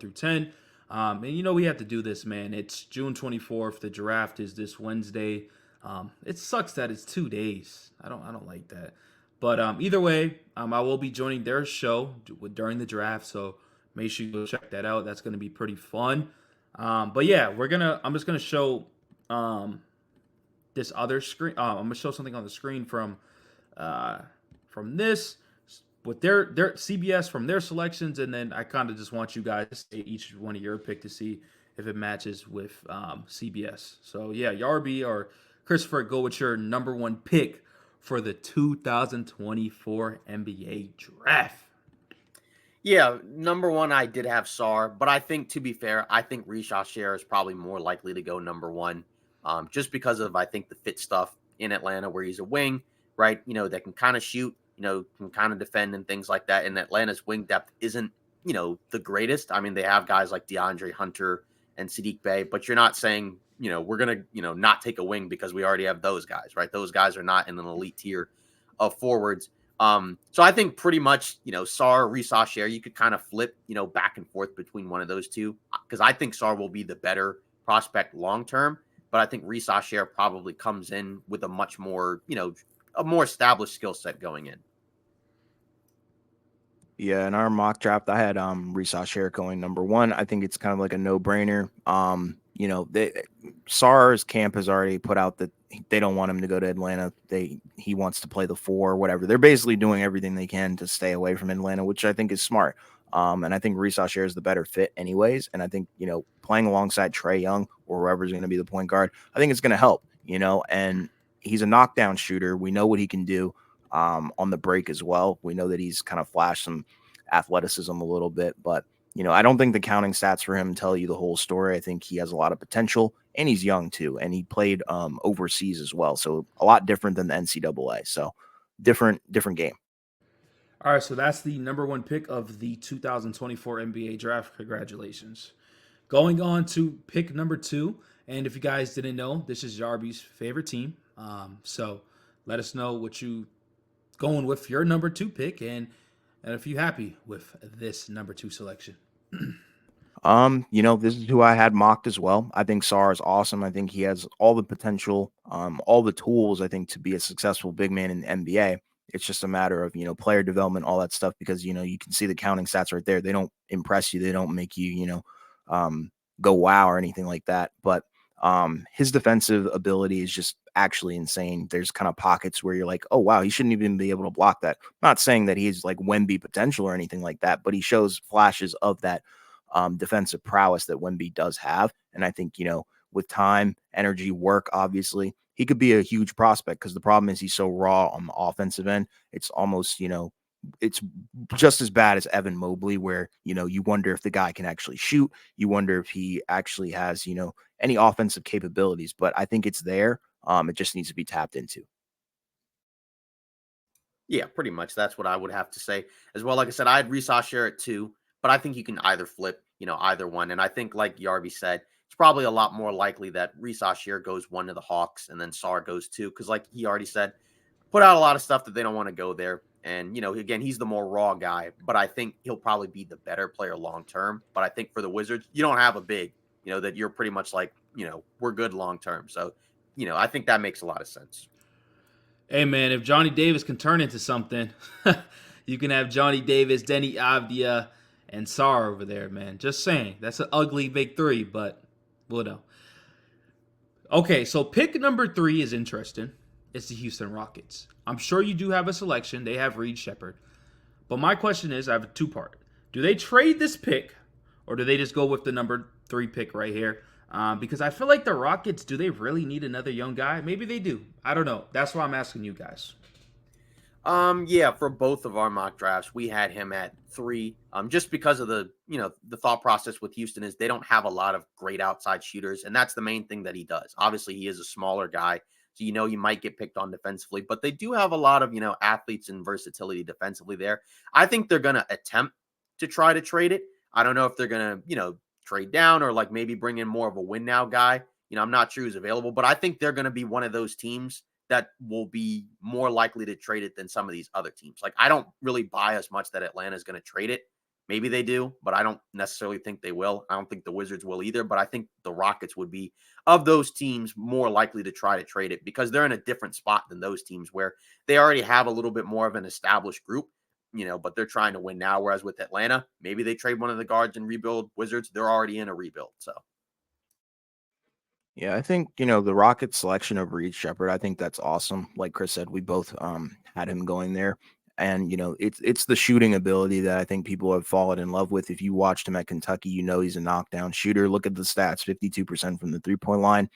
through 10. And we have to do this, man. It's June 24th. The draft is this Wednesday. It sucks that it's 2 days. I don't like that. But either way, I will be joining their show during the draft, so make sure you go check that out. That's going to be pretty fun. But yeah, I'm just gonna show um, this other screen. I'm gonna show something on the screen uh, from this with their CBS from their selections, and then I kind of just want you guys to say each one of your pick to see if it matches with CBS. So yeah, Yarby or Christopher, go with your number one pick for the 2024 NBA draft. Yeah, number one, I did have Sar, but I think to be fair, I think Risha Sher is probably more likely to go number one, just because of I think the fit stuff in Atlanta where he's a wing, right? That can kind of shoot, can kind of defend and things like that. And Atlanta's wing depth isn't, the greatest. I mean, they have guys like DeAndre Hunter and Sadiq Bey, but you're not saying, we're gonna, not take a wing because we already have those guys, right? Those guys are not in an elite tier of forwards. So I think pretty much, Sar, Risa Sher, you could kind of flip, back and forth between one of those two because I think Sar will be the better prospect long term, but I think Risa Sher probably comes in with a much more, a more established skill set going in. Yeah, in our mock draft, I had Risa Sher going number one. I think it's kind of like a no-brainer. SAR's camp has already put out that they don't want him to go to Atlanta. He wants to play the four or whatever. They're basically doing everything they can to stay away from Atlanta, which I think is smart. And I think Risa Sher is the better fit anyways. And I think, playing alongside Trey Young or whoever's going to be the point guard, I think it's going to help, and he's a knockdown shooter. We know what he can do on the break as well. We know that he's kind of flashed some athleticism a little bit, but I don't think the counting stats for him tell you the whole story. I think he has a lot of potential, and he's young too, and he played overseas as well, so a lot different than the NCAA. So different game. All right, so that's the number one pick of the 2024 NBA draft. Congratulations. Going on to pick number two, and if you guys didn't know, this is Jarby's favorite team. So let us know what you going with your number two pick, and if you're happy with this number two selection. This is who I had mocked as well. I think Sar is awesome. I think he has all the potential, all the tools, I think, to be a successful big man in the NBA. It's just a matter of, player development, all that stuff, because, you can see the counting stats right there. They don't impress you. They don't make you, go wow or anything like that. But his defensive ability is just actually insane. There's kind of pockets where you're like, oh, wow, he shouldn't even be able to block that. I'm not saying that he's like Wemby potential or anything like that, but he shows flashes of that defensive prowess that Wemby does have. And I think, with time, energy, work, obviously, he could be a huge prospect because the problem is he's so raw on the offensive end. It's almost, it's just as bad as Evan Mobley, where, you wonder if the guy can actually shoot. You wonder if he actually has, any offensive capabilities. But I think it's there. It just needs to be tapped into. Yeah, pretty much. That's what I would have to say as well. Like I said, I had Risa Sher at two, but I think you can either flip, either one. And I think, like Yarby said, it's probably a lot more likely that Risa Sher goes one to the Hawks and then Sar goes two. Because, like he already said, put out a lot of stuff that they don't want to go there. And, again, he's the more raw guy, but I think he'll probably be the better player long term. But I think for the Wizards, you don't have a big, that you're pretty much like, we're good long term. So, I think that makes a lot of sense. Hey man, if Johnny Davis can turn into something, you can have Johnny Davis, Denny Avdia, and Sar over there, man. Just saying. That's an ugly big three, but we'll know. Okay, so pick number three is interesting. It's the Houston Rockets. I'm sure you do have a selection. They have Reed Shepard. But my question is, I have a two-part. Do they trade this pick, or do they just go with the number three pick right here? Because I feel like the Rockets, do they really need another young guy? Maybe they do. I don't know. That's why I'm asking you guys. Yeah, for both of our mock drafts, we had him at three. Just because of the thought process with Houston is they don't have a lot of great outside shooters, and that's the main thing that he does. Obviously, he is a smaller guy, so you might get picked on defensively, but they do have a lot of athletes and versatility defensively there. I think they're gonna attempt to try to trade it. I don't know if they're gonna trade down or like maybe bring in more of a win now guy. I'm not sure who's available, but I think they're gonna be one of those teams that will be more likely to trade it than some of these other teams. Like, I don't really buy as much that Atlanta is going to trade it. Maybe they do, but I don't necessarily think they will. I don't think the Wizards will either, but I think the Rockets would be, of those teams, more likely to try to trade it because they're in a different spot than those teams where they already have a little bit more of an established group, but they're trying to win now. Whereas with Atlanta, maybe they trade one of the guards and rebuild. Wizards, they're already in a rebuild. So Yeah, I think, the Rockets selection of Reed Shepard, I think that's awesome. Like Chris said, we both had him going there. And, it's the shooting ability that I think people have fallen in love with. If you watched him at Kentucky, he's a knockdown shooter. Look at the stats, 52% from the three-point line.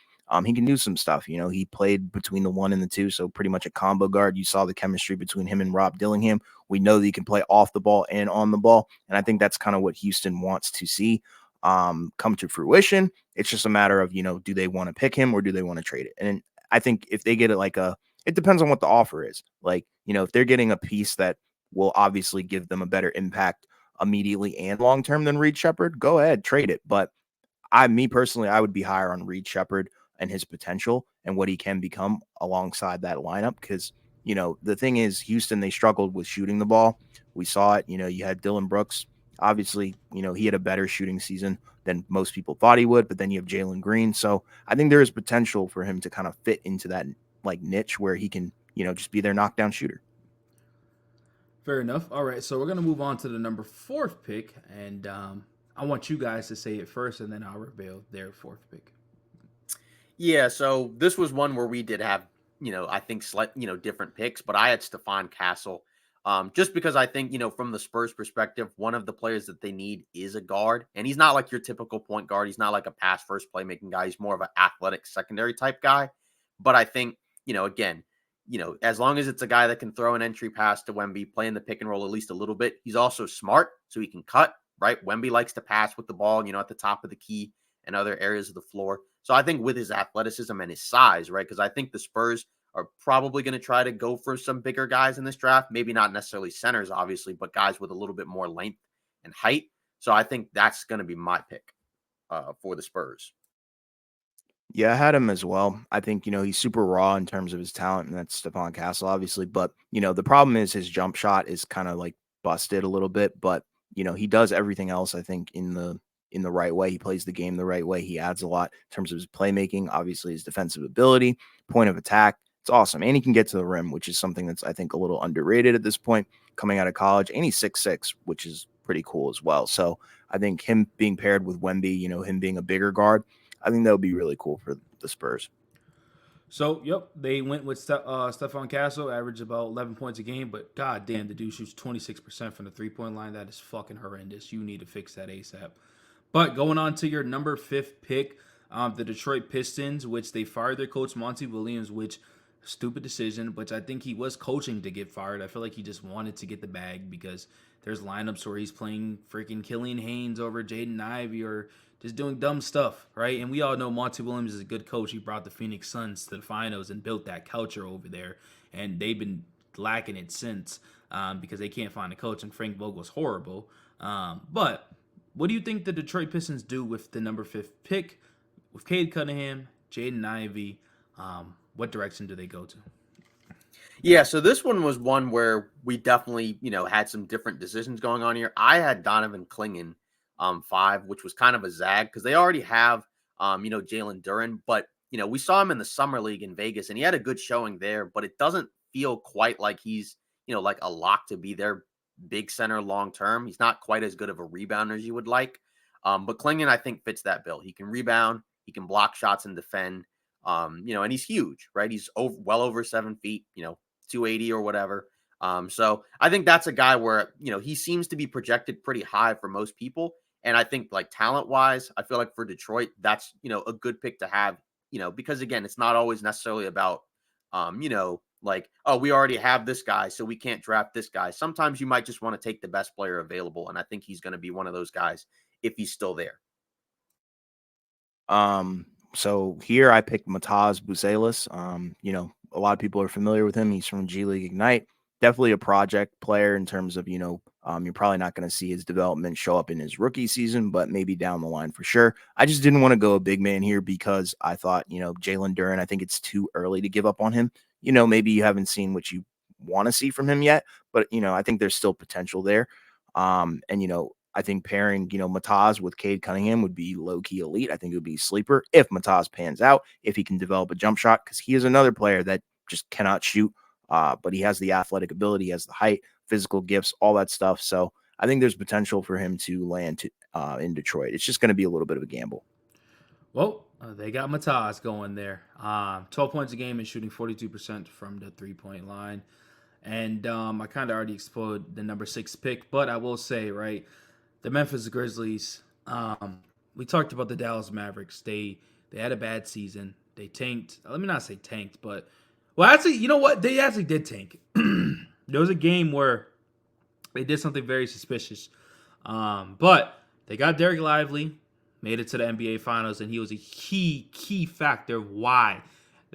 He can do some stuff. He played between the 1 and the 2, so pretty much a combo guard. You saw the chemistry between him and Rob Dillingham. We know that he can play off the ball and on the ball. And I think that's kind of what Houston wants to see come to fruition. It's just a matter of, do they want to pick him or do they want to trade it? And I think if they get it it depends on what the offer is. Like, if they're getting a piece that will obviously give them a better impact immediately and long term than Reed Shepard, go ahead, trade it. But me personally, I would be higher on Reed Shepard and his potential and what he can become alongside that lineup. Because, the thing is, Houston, they struggled with shooting the ball. We saw it. You had Dylan Brooks. Obviously, he had a better shooting season than most people thought he would. But then you have Jalen Green. So I think there is potential for him to kind of fit into that niche where he can, just be their knockdown shooter. Fair enough. All right, so we're gonna move on to the number 4th pick, and I want you guys to say it first, and then I'll reveal their 4th pick. yeah, so this was one where we did have, I think different picks, but I had Stephon Castle. Just because I think, from the Spurs perspective, one of the players that they need is a guard. And he's not like your typical point guard. He's not like a pass first playmaking guy. He's more of an athletic secondary type guy. But I think, again, as long as it's a guy that can throw an entry pass to Wemby, play in the pick and roll at least a little bit, he's also smart, so he can cut, right? Wemby likes to pass with the ball, at the top of the key and other areas of the floor. So I think with his athleticism and his size, right? Because I think the Spurs are probably going to try to go for some bigger guys in this draft. Maybe not necessarily centers, obviously, but guys with a little bit more length and height. So I think that's going to be my pick for the Spurs. Yeah, I had him as well. I think, he's super raw in terms of his talent, and that's Stephon Castle, obviously. But, the problem is his jump shot is kind of like busted a little bit, but he does everything else, I think, in the right way. He plays the game the right way. He adds a lot in terms of his playmaking, obviously his defensive ability, point of attack. It's awesome. And he can get to the rim, which is something that's I think a little underrated at this point coming out of college. And he's 6'6", which is pretty cool as well. So I think him being paired with Wemby, him being a bigger guard, I think that would be really cool for the Spurs. So, yep, they went with Stephon Castle, averaged about 11 points a game, but god damn, the dude shoots 26% from the 3-point line. That is fucking horrendous. You need to fix that ASAP. But going on to your number 5th pick, the Detroit Pistons, which they fired their coach Monty Williams, which stupid decision, but I think he was coaching to get fired. I feel like he just wanted to get the bag because there's lineups where he's playing freaking Killian Haynes over Jaden Ivey or just doing dumb stuff, right? And we all know Monty Williams is a good coach. He brought the Phoenix Suns to the finals and built that culture over there, and they've been lacking it since because they can't find a coach, and Frank Vogel's horrible. But what do you think the Detroit Pistons do with the number 5th pick, with Cade Cunningham, Jaden Ivey? What direction do they go to? Yeah, so this one was one where we definitely, had some different decisions going on here. I had Donovan Clingan 5, which was kind of a zag because they already have, Jalen Duren, but we saw him in the summer league in Vegas, and he had a good showing there, but it doesn't feel quite like he's, like a lock to be their big center long term. He's not quite as good of a rebounder as you would like, but Clingan I think fits that bill. He can rebound, he can block shots and defend. And he's huge, right? He's well over 7 feet, 280 or whatever. So I think that's a guy where, he seems to be projected pretty high for most people. And I think like talent wise, I feel like for Detroit, that's, a good pick to have, because again, it's not always necessarily about, like, oh, we already have this guy, so we can't draft this guy. Sometimes you might just want to take the best player available. And I think he's going to be one of those guys if he's still there. So here I picked Mataz Buzelis. A lot of people are familiar with him. He's from G League Ignite. Definitely a project player in terms of, you're probably not going to see his development show up in his rookie season, but maybe down the line for sure. I just didn't want to go a big man here because I thought, Jalen Duren, I think it's too early to give up on him. Maybe you haven't seen what you want to see from him yet, but, I think there's still potential there. And, I think pairing, Mataz with Cade Cunningham would be low-key elite. I think it would be sleeper if Mataz pans out, if he can develop a jump shot, because he is another player that just cannot shoot, but he has the athletic ability, he has the height, physical gifts, all that stuff. So I think there's potential for him to land in Detroit. It's just going to be a little bit of a gamble. Well, they got Mataz going there. 12 points a game and shooting 42% from the 3-point line. And I kind of already exploded the number 6 pick, but I will say, right, the Memphis Grizzlies. We talked about the Dallas Mavericks. They had a bad season. They tanked. Let me not say tanked, but well, actually, you know what? They actually did tank. There was a game where they did something very suspicious, but they got Derek Lively, made it to the NBA Finals, and he was a key factor of why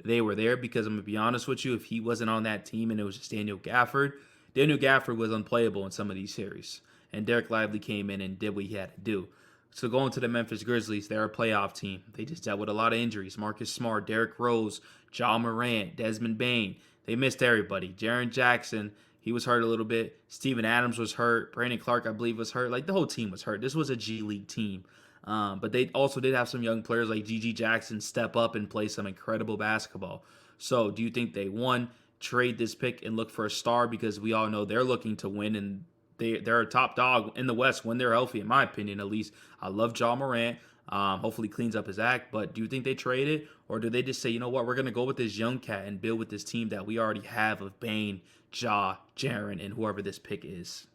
they were there. Because I'm gonna be honest with you, if he wasn't on that team and it was just Daniel Gafford was unplayable in some of these series, and Derek Lively came in and did what he had to do. So going to the Memphis Grizzlies, they're a playoff team. They just dealt with a lot of injuries. Marcus Smart, Derrick Rose, Ja Morant, Desmond Bane. They missed everybody. Jaren Jackson, he was hurt a little bit. Steven Adams was hurt. Brandon Clark, I believe, was hurt. Like, the whole team was hurt. This was a G League team. But they also did have some young players like Gigi Jackson step up and play some incredible basketball. So do you think they, one, trade this pick and look for a star? Because we all know they're looking to win, and they're a top dog in the West when they're healthy, in my opinion, at least. I love Ja Morant. Hopefully cleans up his act. But do you think they trade it? Or do they just say, you know what, we're going to go with this young cat and build with this team that we already have of Bane, Ja, Jaren, and whoever this pick is?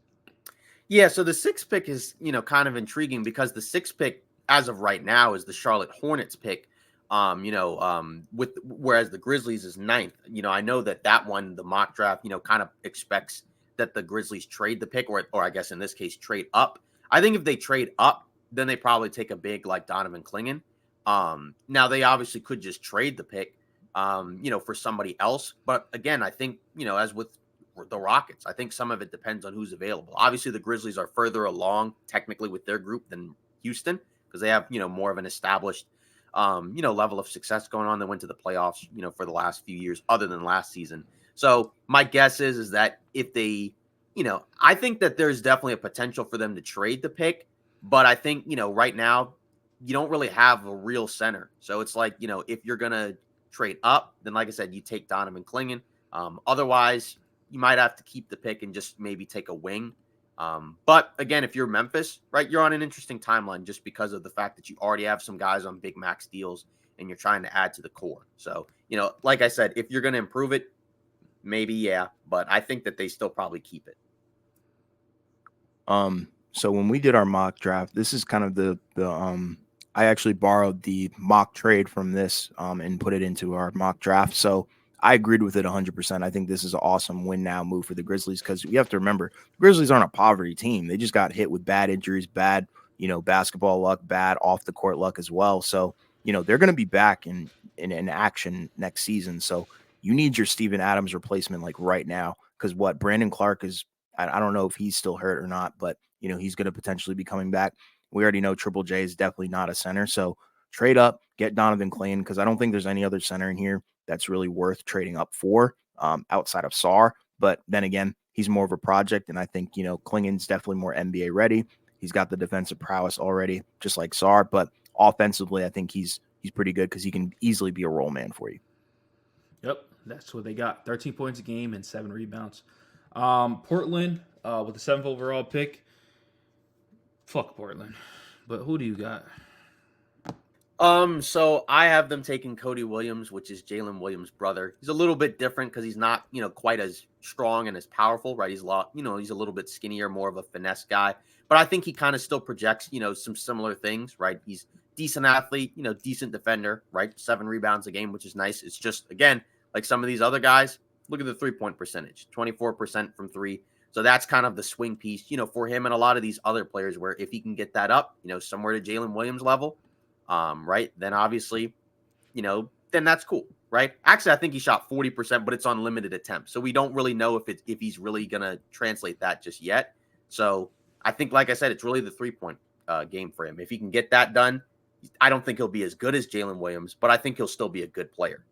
Yeah, so the 6th pick is, kind of intriguing because the 6th pick as of right now is the Charlotte Hornets pick. With whereas the Grizzlies is 9th. I know that one, the mock draft, kind of expects that the Grizzlies trade the pick, or I guess in this case trade up. I think if they trade up, then they probably take a big like Donovan Clingan. Now they obviously could just trade the pick, for somebody else. But again, I think, as with the Rockets, I think some of it depends on who's available. Obviously, the Grizzlies are further along technically with their group than Houston because they have, more of an established, level of success going on. They went to the playoffs, for the last few years, other than last season. So my guess is that if they, I think that there's definitely a potential for them to trade the pick, but I think, right now you don't really have a real center. So it's like, if you're gonna trade up, then like I said, you take Donovan Clingan. Otherwise, you might have to keep the pick and just maybe take a wing. But again, if you're Memphis, right, you're on an interesting timeline just because of the fact that you already have some guys on big max deals and you're trying to add to the core. So, like I said, if you're going to improve it, maybe, yeah, but I think that they still probably keep it. So when we did our mock draft, this is kind of the I actually borrowed the mock trade from this and put it into our mock draft. So I agreed with it 100%. I think this is an awesome win now move for the Grizzlies because you have to remember the Grizzlies aren't a poverty team. They just got hit with bad injuries, bad, basketball luck, bad off the court luck as well. So, they're going to be back in action next season. So you need your Steven Adams replacement like right now because what Brandon Clark is, I don't know if he's still hurt or not, but he's going to potentially be coming back. We already know Triple J is definitely not a center. So trade up, get Donovan Clingan because I don't think there's any other center in here that's really worth trading up for outside of Sar. But then again, he's more of a project. And I think, Clingan's definitely more NBA ready. He's got the defensive prowess already, just like Sar. But offensively, I think he's pretty good because he can easily be a role man for you. Yep, that's what they got. 13 points a game and 7 rebounds. Portland with the 7th overall pick. Fuck Portland. But who do you got? So I have them taking Cody Williams, which is Jalen Williams' brother. He's a little bit different because he's not, quite as strong and as powerful, right? He's he's a little bit skinnier, more of a finesse guy. But I think he kind of still projects, some similar things, right? He's decent athlete, decent defender, right? 7 rebounds a game, which is nice. It's just, again, like some of these other guys, look at the 3-point percentage, 24% from 3. So that's kind of the swing piece, for him and a lot of these other players where if he can get that up, somewhere to Jalen Williams level, right, then obviously, then that's cool, right? Actually, I think he shot 40%, but it's on limited attempts. So we don't really know if he's really going to translate that just yet. So I think, like I said, it's really the 3-point game for him. If he can get that done, I don't think he'll be as good as Jalen Williams, but I think he'll still be a good player.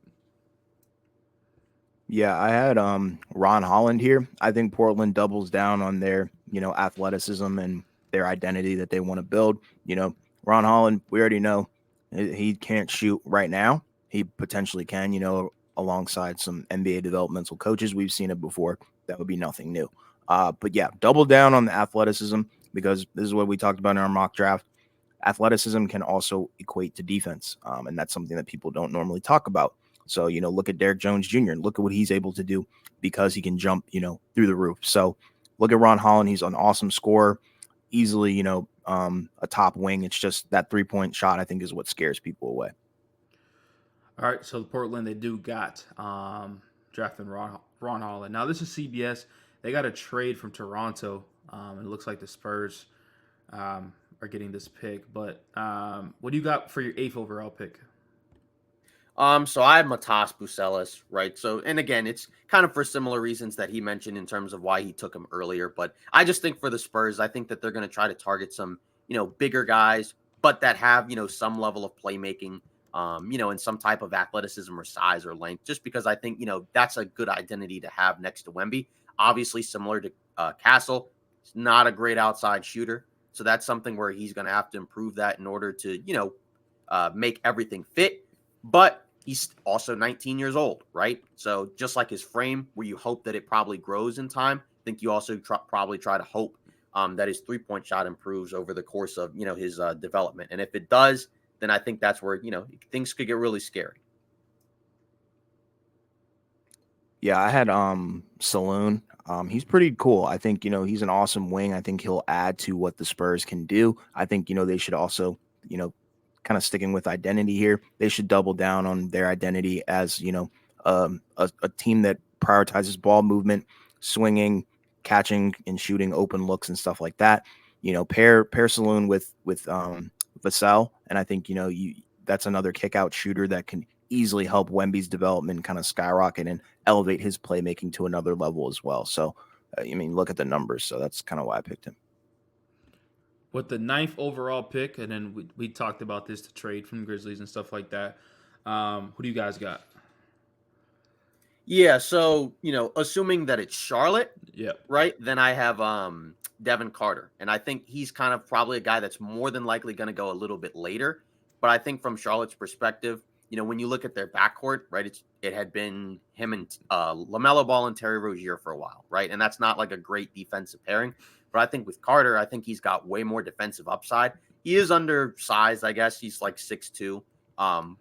Yeah, I had Ron Holland here. I think Portland doubles down on their, athleticism and their identity that they want to build. Ron Holland, we already know he can't shoot right now. He potentially can, alongside some NBA developmental coaches. We've seen it before. That would be nothing new. But yeah, double down on the athleticism, because this is what we talked about in our mock draft. Athleticism can also equate to defense, and that's something that people don't normally talk about. So, look at Derrick Jones Jr. Look at what he's able to do because he can jump, through the roof. So look at Ron Holland. He's an awesome scorer, easily, a top wing. It's just that 3-point shot, I think, is what scares people away. All right, so Portland, they do got drafting Ron Holland. Now, this is CBS. They got a trade from Toronto. It looks like the Spurs are getting this pick. But what do you got for your 8th overall pick? So I have Matas Bucelis, right? So, and again, it's kind of for similar reasons that he mentioned in terms of why he took him earlier. But I just think for the Spurs, I think that they're going to try to target some, bigger guys, but that have, some level of playmaking, and some type of athleticism or size or length, just because I think, that's a good identity to have next to Wemby. Obviously, similar to Castle, he's not a great outside shooter. So that's something where he's going to have to improve that in order to, make everything fit. But he's also 19 years old, right? So just like his frame, where you hope that it probably grows in time, I think you also probably try to hope that his 3-point shot improves over the course of, his development. And if it does, then I think that's where, things could get really scary. Yeah, I had Saloon. He's pretty cool. I think, he's an awesome wing. I think he'll add to what the Spurs can do. I think, they should also, kind of sticking with identity here. They should double down on their identity as, a team that prioritizes ball movement, swinging, catching and shooting open looks and stuff like that. Pair Saloon with Vassell, and I think, that's another kick out shooter that can easily help Wemby's development kind of skyrocket and elevate his playmaking to another level as well. So, look at the numbers. So that's kind of why I picked him. With the 9th overall pick, and then we talked about this to trade from Grizzlies and stuff like that. Who do you guys got? Yeah, so, assuming that it's Charlotte, Yep. right? Then I have Devin Carter. And I think he's kind of probably a guy that's more than likely going to go a little bit later. But I think from Charlotte's perspective, when you look at their backcourt, right, it had been him and LaMelo Ball and Terry Rozier for a while, right? And that's not like a great defensive pairing. But I think with Carter, I think he's got way more defensive upside. He is undersized, I guess. He's like 6'2".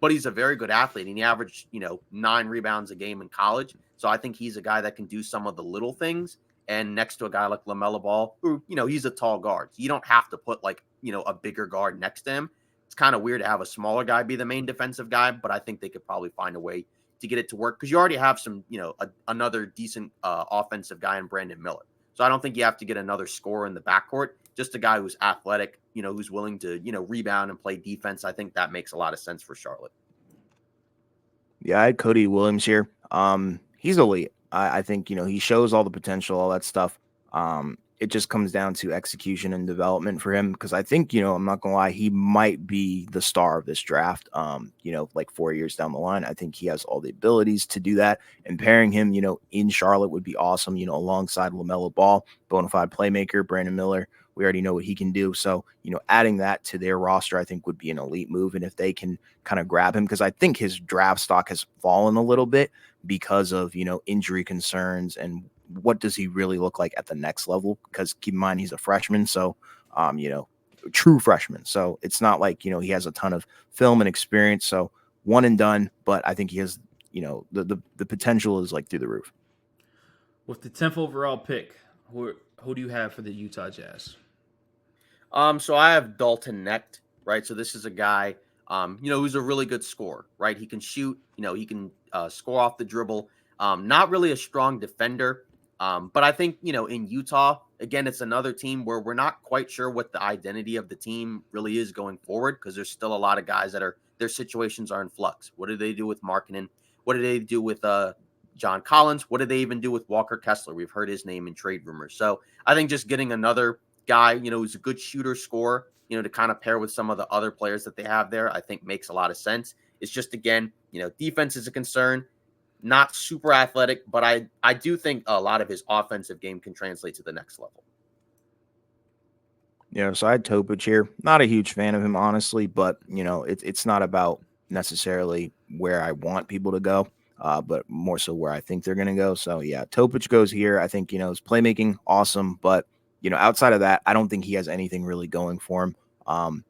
But he's a very good athlete, and he averaged, 9 rebounds a game in college. So I think he's a guy that can do some of the little things. And next to a guy like LaMelo Ball, who, he's a tall guard. You don't have to put like, a bigger guard next to him. It's kind of weird to have a smaller guy be the main defensive guy, but I think they could probably find a way to get it to work because you already have some, another decent offensive guy in Brandon Miller. So I don't think you have to get another scorer in the backcourt. Just a guy who's athletic, who's willing to, rebound and play defense. I think that makes a lot of sense for Charlotte. Yeah, I had Cody Williams here. He's elite. I think, he shows all the potential, all that stuff. It just comes down to execution and development for him because I think, I'm not gonna lie, he might be the star of this draft. Like 4 years down the line, I think he has all the abilities to do that. And pairing him, in Charlotte would be awesome. Alongside LaMelo Ball, bona fide playmaker, Brandon Miller. We already know what he can do. So, adding that to their roster, I think would be an elite move. And if they can kind of grab him, because I think his draft stock has fallen a little bit because of, injury concerns and what does he really look like at the next level? Because keep in mind, he's a freshman. So, true freshman. So it's not like, he has a ton of film and experience. So one and done, but I think he has, the potential is like through the roof. With the 10th overall pick, who do you have for the Utah Jazz? So I have Dalton Knecht, right? So this is a guy, who's a really good scorer, right? He can shoot, he can score off the dribble. Not really a strong defender. But I think, in Utah, again, it's another team where we're not quite sure what the identity of the team really is going forward because there's still a lot of guys that their situations are in flux. What do they do with Markkanen? What do they do with John Collins? What do they even do with Walker Kessler? We've heard his name in trade rumors. So I think just getting another guy, who's a good shooter scorer, to kind of pair with some of the other players that they have there, I think makes a lot of sense. It's just, again, defense is a concern. Not super athletic, but I do think a lot of his offensive game can translate to the next level. So I had Topic here. Not a huge fan of him, honestly, but it's not about necessarily where I want people to go, but more so where I think they're gonna go. So yeah, Topic goes here. I think his playmaking awesome, but outside of that, I don't think he has anything really going for him.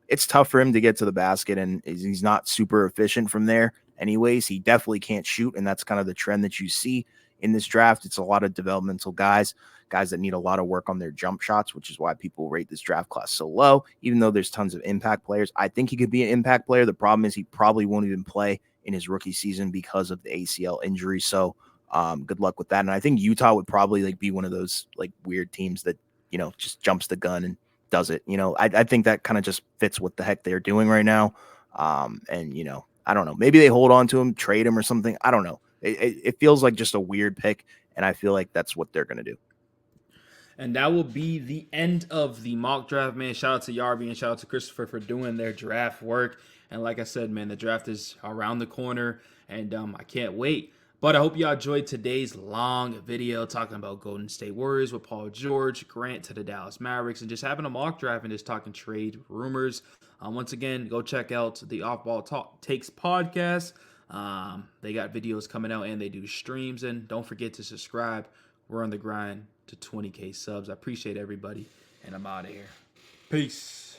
It's tough for him to get to the basket, and he's not super efficient from there. Anyways, he definitely can't shoot, and that's kind of the trend that you see in this draft. It's a lot of developmental guys that need a lot of work on their jump shots, which is why people rate this draft class so low, even though there's tons of impact players. I think he could be an impact player. The problem is he probably won't even play in his rookie season because of the ACL injury. So good luck with that. And I think Utah would probably be one of those weird teams that, just jumps the gun and does it. I think that kind of just fits what the heck they're doing right now. And I don't know. Maybe they hold on to him, trade him or something. I don't know. It feels like just a weird pick. And I feel like that's what they're going to do. And that will be the end of the mock draft, man. Shout out to Yarby and shout out to Christopher for doing their draft work. And like I said, man, the draft is around the corner, and I can't wait. But I hope y'all enjoyed today's long video talking about Golden State Warriors with Paul George, Grant to the Dallas Mavericks, and just having a mock draft and just talking trade rumors. Once again, go check out the Off Ball Takes podcast. They got videos coming out and they do streams. And don't forget to subscribe. We're on the grind to 20K subs. I appreciate everybody, and I'm out of here. Peace.